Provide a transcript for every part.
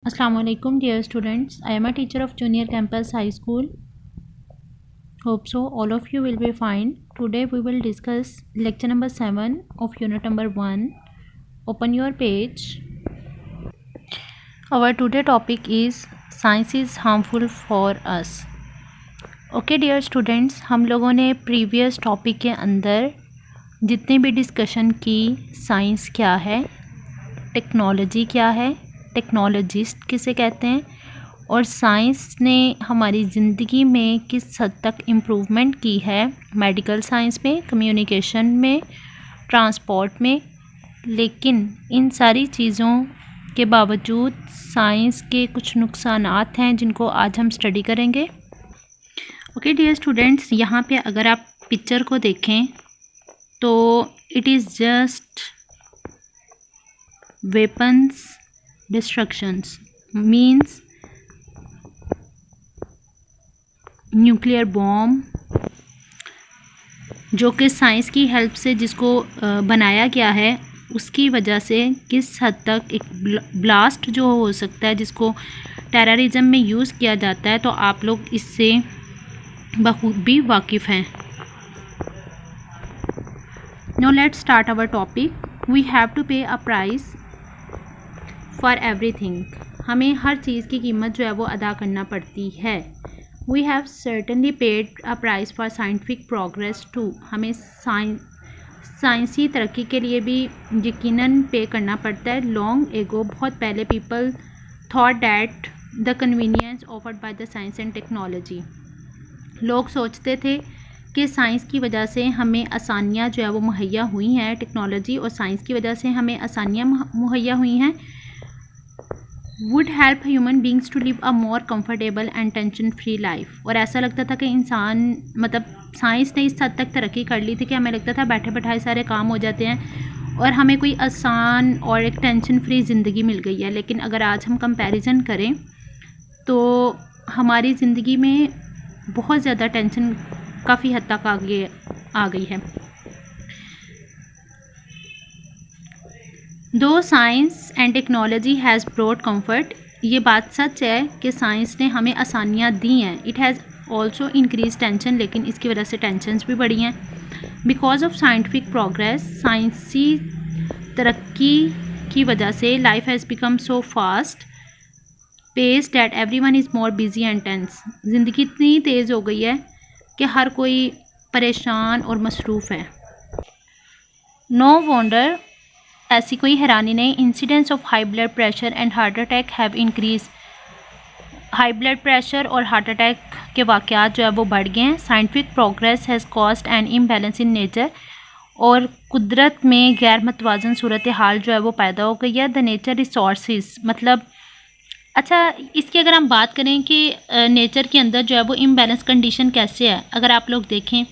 Assalamualaikum dear students. I am a teacher of Junior Campus High School. Hope so all of you will be fine. Today we will discuss lecture number 7 of unit number 1. Open your page. Our today topic is science is harmful for us. Okay dear students, हम लोगों ने previous topic के अंदर जितनी भी discussion की science क्या है, टेक्नोलॉजी क्या है, टेक्नोलॉजिस्ट किसे कहते हैं और साइंस ने हमारी ज़िंदगी में किस हद तक इम्प्रूवमेंट की है मेडिकल साइंस में, कम्युनिकेशन में, ट्रांसपोर्ट में। लेकिन इन सारी चीज़ों के बावजूद साइंस के कुछ नुकसानात हैं जिनको आज हम स्टडी करेंगे। ओके डियर स्टूडेंट्स, यहाँ पे अगर आप पिक्चर को देखें तो it is just weapons destructions means nuclear bomb, जो कि साइंस की हेल्प से जिसको बनाया गया है उसकी वजह से किस हद तक एक ब्लास्ट जो हो सकता है जिसको टेररिज्म में यूज़ किया जाता है, तो आप लोग इससे बखूबी वाकिफ़ हैं। Now let's start our topic. We have to pay a price for everything. हमें हर चीज़ की कीमत जो है वो अदा करना पड़ती है। We have certainly paid a price for scientific progress too. हमें साइंसी तरक्की के लिए भी यकीनन पे करना पड़ता है। लॉन्ग एगो, बहुत पहले, people thought that the convenience offered by the science and technology. लोग सोचते थे कि साइंस की वजह से हमें आसानियाँ जो है वो मुहैया हुई हैं, टेक्नोलॉजी और साइंस की वजह से हमें आसानियाँ मुहैया हुई हैं, would help human beings to live a more comfortable and tension free life. और ऐसा लगता था कि इंसान साइंस ने इस हद तक तरक्की कर ली थी कि हमें लगता था बैठे बैठाए सारे काम हो जाते हैं और हमें कोई आसान और एक टेंशन फ्री ज़िंदगी मिल गई है। लेकिन अगर आज हम कंपैरिजन करें तो हमारी ज़िंदगी में बहुत ज़्यादा टेंशन काफ़ी हद तक आगे आ गई है। दो science and technology has brought comfort, ये बात सच है कि साइंस ने हमें आसानियाँ दी हैं। It has also increase tension, लेकिन इसकी वजह से टेंशन्स भी बढ़ी हैं। बिकॉज ऑफ साइंटिफिक प्रोग्रेस, साइंसी तरक्की की वजह से life has become so fast pace that everyone is more busy and tense. ज़िंदगी इतनी तेज़ हो गई है कि हर कोई परेशान और मसरूफ़ है। नो वंडर, ऐसी कोई हैरानी नहीं, incidence of high blood pressure and heart attack have increase. High blood pressure और हार्ट अटैक के वाक़यात जो है वो बढ़ गए हैं। Scientific progress has caused an imbalance in nature, और कुदरत में गैर मतवाजन सूरत हाल जो है वो पैदा हो गई है। द नेचर रिसोर्सेज, मतलब अच्छा, इसकी अगर हम बात करें कि नेचर के अंदर जो है वो इम्बैलेंस कंडीशन कैसे है, अगर आप लोग देखें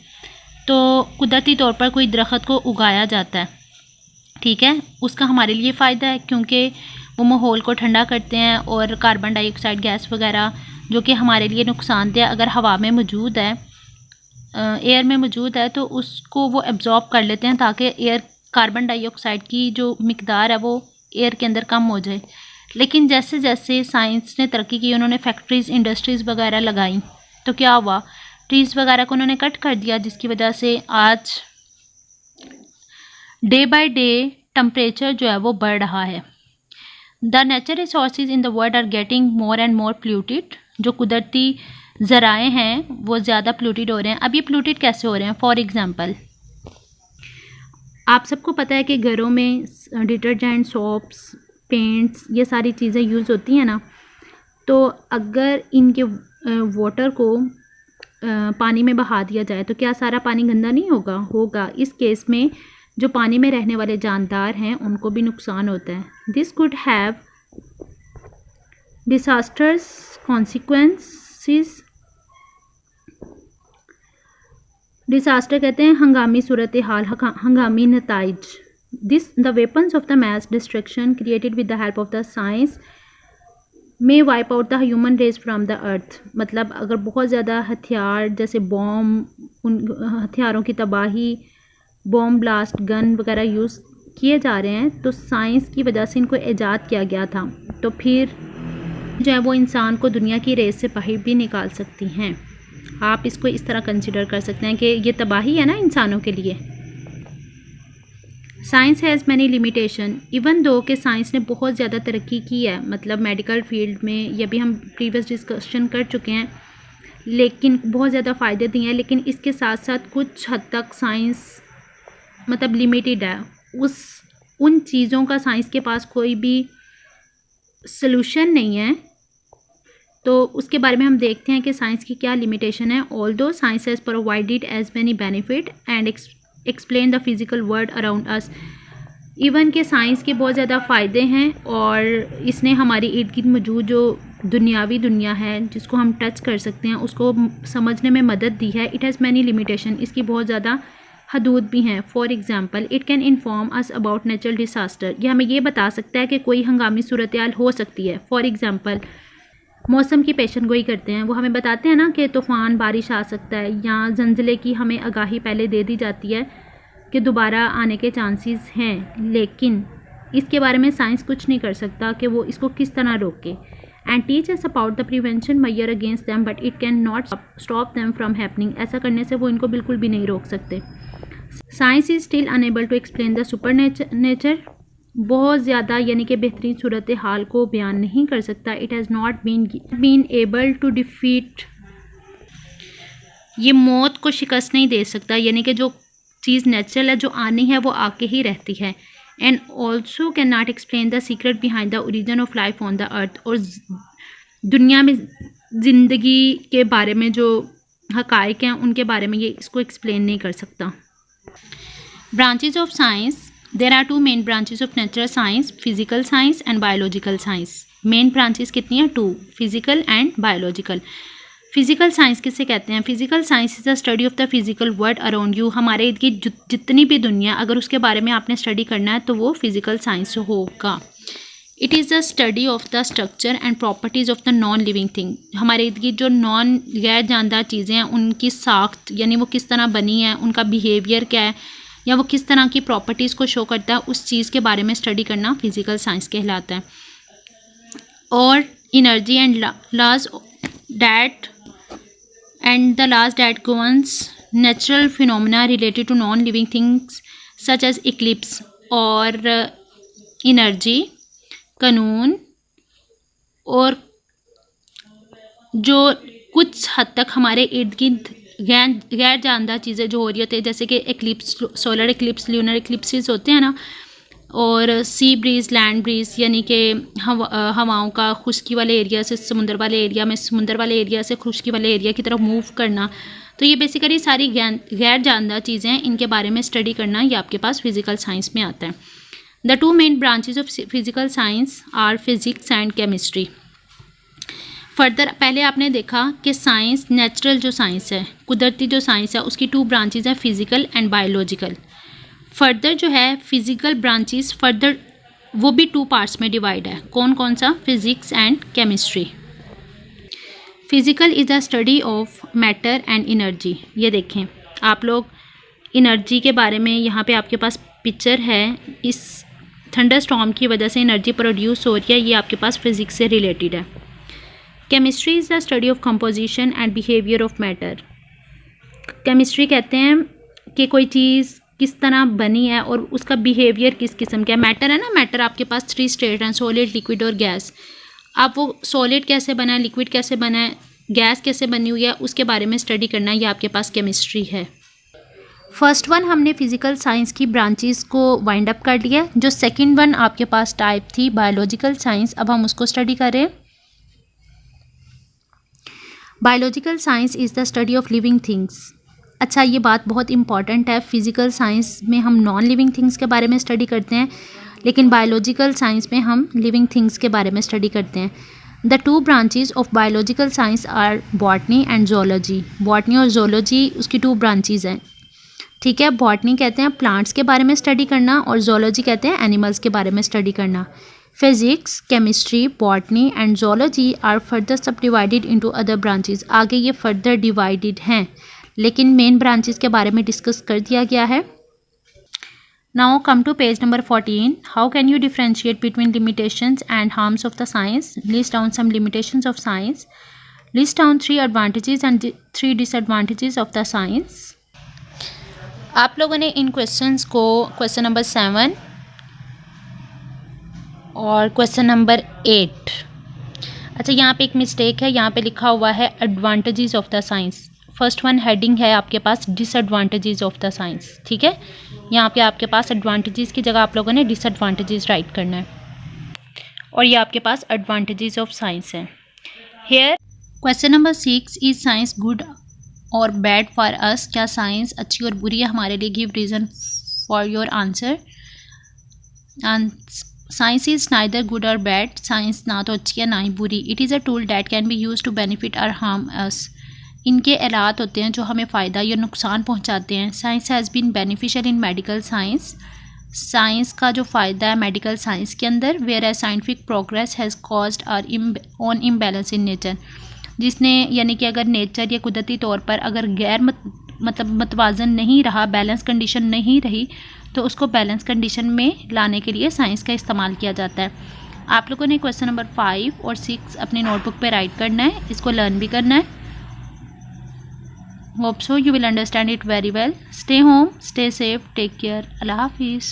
तो कुदरती तौर पर कोई दरख्त को उगाया जाता है, ठीक है, उसका हमारे लिए फ़ायदा है क्योंकि वो माहौल को ठंडा करते हैं और कार्बन डाइऑक्साइड गैस वगैरह जो कि हमारे लिए नुकसानदेह अगर हवा में मौजूद है, एयर में मौजूद है, तो उसको वो एब्जॉर्ब कर लेते हैं ताकि एयर कार्बन डाइऑक्साइड की जो मिकदार है वो एयर के अंदर कम हो जाए। लेकिन जैसे जैसे साइंस ने तरक्की की, उन्होंने फैक्ट्रीज़, इंडस्ट्रीज़ वगैरह लगाई, तो क्या हुआ, ट्रीज़ वगैरह को उन्होंने कट कर दिया, जिसकी वजह से आज डे बाय डे टेम्परेचर जो है वो बढ़ रहा है। The natural resources in the world are getting more and more polluted. जो कुदरती ज़राए हैं वो ज़्यादा पोल्यूटेड हो रहे हैं। अब ये पोल्यूटेड कैसे हो रहे हैं? फॉर एग्ज़ाम्पल, आप सबको पता है कि घरों में डिटर्जेंट, सोप्स, पेंट्स, ये सारी चीज़ें यूज़ होती हैं ना, तो अगर इनके वाटर को पानी में बहा दिया जाए तो क्या सारा पानी गंदा नहीं होगा। इस केस में जो पानी में रहने वाले जानदार हैं उनको भी नुकसान होता है। This could have disasters consequences. Disaster कहते हैं हंगामी सूरत हाल, हंगामी नताइज। This the weapons of the mass destruction created with the help of the science may wipe out the human race from the earth. मतलब अगर बहुत ज़्यादा हथियार जैसे बॉम्ब, उन हथियारों की तबाही, बॉम्ब ब्लास्ट, गन वगैरह यूज़ किए जा रहे हैं, तो साइंस की वजह से इनको ईजाद किया गया था। तो फिर जो है वो इंसान को दुनिया की रेस से बाहर भी निकाल सकती हैं। आप इसको इस तरह कंसिडर कर सकते हैं कि ये तबाही है ना इंसानों के लिए। Science has many limitation, even though कि साइंस ने बहुत ज़्यादा तरक्की की है, मतलब मेडिकल फील्ड में, ये भी हम प्रीवियस डिस्कशन कर चुके हैं, लेकिन बहुत ज़्यादा फ़ायदे दिए हैं, लेकिन इसके साथ साथ कुछ हद तक साइंस मतलब लिमिटेड है। उन चीज़ों का साइंस के पास कोई भी सलूशन नहीं है, तो उसके बारे में हम देखते हैं कि साइंस की क्या लिमिटेशन है। Although science has provided as many benefit and explain the physical world around us, even के साइंस के बहुत ज़्यादा फ़ायदे हैं और इसने हमारी इर्द गिर्द मौजूद जो दुनियावी दुनिया है जिसको हम टच कर सकते हैं उसको समझने में मदद दी है। इट हैज़ मैनी लिमिटेशन, इसकी बहुत ज़्यादा हदूद भी हैं। For example it can inform us about natural disaster, यह हमें ये बता सकता है कि कोई हंगामी सूरत हाल हो सकती है। फॉर एग्ज़ाम्पल मौसम की पेशन गोई करते हैं, वो हमें बताते हैं ना कि तूफ़ान बारिश आ सकता है, या ज़लज़ले की हमें आगाही पहले दे दी जाती है कि दोबारा आने के चांसेस हैं, लेकिन इसके बारे में साइंस कुछ नहीं कर सकता कि वो इसको किस तरह रोके। And teach us about the prevention measure against them but it can not stop them from happening, ऐसा करने से वो इनको बिल्कुल भी नहीं रोक सकते। Science is still unable to explain the super nature, बहुत ज़्यादा यानी कि बेहतरीन सूरत हाल को बयान नहीं कर सकता। It has not been able to defeat, ये मौत को शिकस्त नहीं दे सकता, यानी कि जो चीज़ नेचुरल है जो आनी है वो आके ही रहती है। And also can not explain the secret behind the origin of life on the earth, और दुनिया में ज़िंदगी के बारे में जो हक़ाइक़ हैं उनके बारे में ये इसको एक्सप्लेन नहीं कर सकता। Branches of science, there are two main branches of natural science, physical science and biological science. Main branches कितनी हैं? 2, physical and biological. Physical science किसे कहते हैं? Physical science is the study of the physical world around you, हमारे इर्द गिर्द जितनी भी दुनिया अगर उसके बारे में आपने स्टडी करना है तो वो फिजिकल साइंस होगा। It is the study of the structure and properties of the non living thing, हमारे इर्द गिर्द जो नॉन गैर जानदार चीज़ें हैं उनकी साख्त यानी वो किस तरह बनी है, उनका बिहेवियर क्या है, या वो किस तरह की प्रॉपर्टीज़ को शो करता है, उस चीज़ के बारे में स्टडी करना फिजिकल साइंस कहलाता है। और energy and laws that governs natural phenomena related to non living things such as eclipse, और एनर्जी कानून और जो कुछ हद तक हमारे इर्द गिर्द गैर जानदार चीज़ें जो हो रही होती है, जैसे कि eclipse, solar eclipse, lunar eclipses होते हैं ना, और सी ब्रीज़, लैंड ब्रीज़ यानी कि हवाओं का खुश्की वाले एरिया से समुंदर वाले एरिया में, समुंदर वाले एरिया से खुश्की वाले एरिया की तरफ मूव करना, तो ये बेसिकली सारी गैर जानदार चीज़ें हैं, इनके बारे में स्टडी करना ये आपके पास फिजिकल साइंस में आता है। The 2 main branches of physical science are physics and chemistry. Further पहले आपने देखा कि साइंस, नेचुरल जो साइंस है, कुदरती जो साइंस है, उसकी 2 ब्रांचेज है, फिजिकल एंड बायोलॉजिकल। फर्दर जो है फिजिकल ब्रांचेस फर्दर वो भी 2 पार्ट्स में डिवाइड है। कौन कौन सा? Physics and chemistry. Physical is the study of matter and energy. ये देखें आप लोग एनर्जी के बारे में, यहाँ पे आपके पास पिक्चर है, इस थंडर स्टॉर्म की वजह से एनर्जी प्रोड्यूस हो रही है, ये आपके पास फिजिक्स से रिलेटेड है। Chemistry is the study of composition and behaviour of matter. Chemistry कहते हैं कि कोई चीज़ किस तरह बनी है और उसका बिहेवियर किस किस्म का है। मैटर है ना, मैटर आपके पास 3 स्टेट हैं, सॉलिड, लिक्विड और गैस। अब वो सॉलिड कैसे बना है, लिक्विड कैसे बना है, गैस कैसे बनी हुई है, उसके बारे में स्टडी करना, ये आपके पास केमिस्ट्री है। फर्स्ट वन हमने फिजिकल साइंस की ब्रांचेस को वाइंड अप कर लिया। जो सेकंड वन आपके पास टाइप थी बायोलॉजिकल साइंस, अब हम उसको स्टडी करें। Biological science is the study of living things. अच्छा, ये बात बहुत इंपॉर्टेंट है, फिजिकल साइंस में हम नॉन लिविंग थिंग्स के बारे में स्टडी करते हैं, लेकिन बायोलॉजिकल साइंस में हम लिविंग थिंग्स के बारे में स्टडी करते हैं। The 2 branches of biological science are botany and zoology. Botany और जोलॉजी उसकी 2 ब्रांचेज हैं, ठीक है। बॉटनी कहते हैं प्लांट्स के बारे में स्टडी करना और जोलॉजी कहते हैं एनिमल्स के बारे में स्टडी करना। Physics, chemistry, botany and zoology are further subdivided into other branches. आगे ये फर्दर डिवाइडेड हैं, लेकिन मेन ब्रांचेस के बारे में डिस्कस कर दिया गया है। Now come to page number 14. How can you differentiate between limitations and harms of the science? List down some limitations of science. List down 3 advantages and 3 disadvantages of the science. आप लोगों ने इन questions को question number 7 और question number 8, अच्छा यहाँ पे एक mistake है, यहाँ पे लिखा हुआ है advantages of the science. First one heading है आपके पास डिसएडवांटेजेस ऑफ द साइंस, ठीक है। यहाँ पे आपके पास एडवांटेजेस की जगह आप लोगों ने डिसएडवांटेजेस राइट करना है, और ये आपके पास एडवांटेजेस ऑफ साइंस है। Here question number 6, is science good और बैड फॉर अस? क्या साइंस अच्छी और बुरी है हमारे लिए? Give reason for your answer. Science is neither good और बैड, साइंस ना तो अच्छी है ना ही बुरी। It is a tool that can be use to benefit और हार्म अस। इनके एलात होते हैं जो हमें फ़ायदा या नुकसान पहुंचाते हैं। Science has been beneficial in medical science, science का जो फ़ायदा है मेडिकल साइंस के अंदर। Whereas scientific progress has caused are on imbalance in nature, जिसने यानी कि अगर नेचर या कुदरती तौर पर अगर गैर मतवाजन नहीं रहा, बैलेंस कंडीशन नहीं रही, तो उसको बैलेंस कंडीशन में लाने के लिए साइंस का इस्तेमाल किया जाता है। आप लोगों ने क्वेश्चन नंबर 5 और 6 अपनी नोटबुक पे राइट करना है, इसको लर्न भी करना है। Hope so you will understand it very well. Stay home, stay safe, take care. अल्लाह हाफिज़।